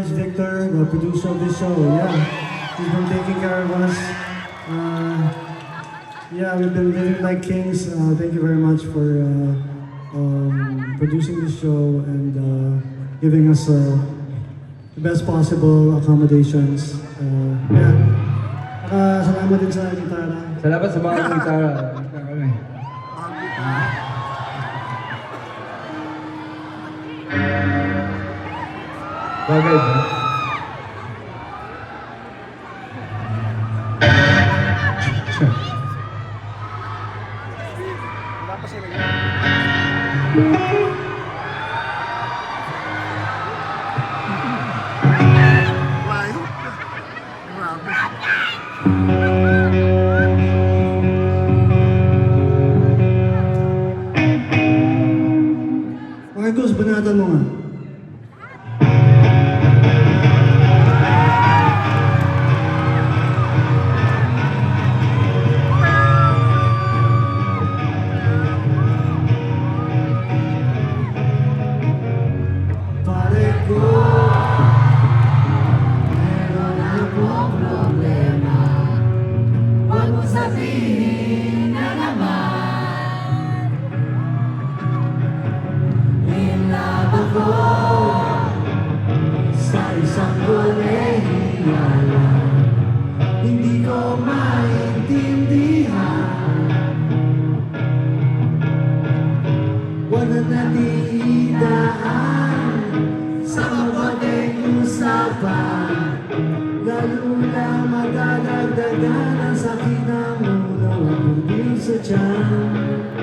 Victor, the producer of this show. Yeah, he's been taking care of us. Yeah, we've been living like kings. Thank you very much for producing this show and giving us the best possible accommodations. Yeah, salamat din sa gitara. Salamat sa mga gitara. Bagay ba? Okay, Gus, banatan mo nga. Hindi ko maintindihan. Wala natiidaan sa mabuting usapan. Lalo na madadagdagan ang sakit ng ulo at bumil sa tiyan.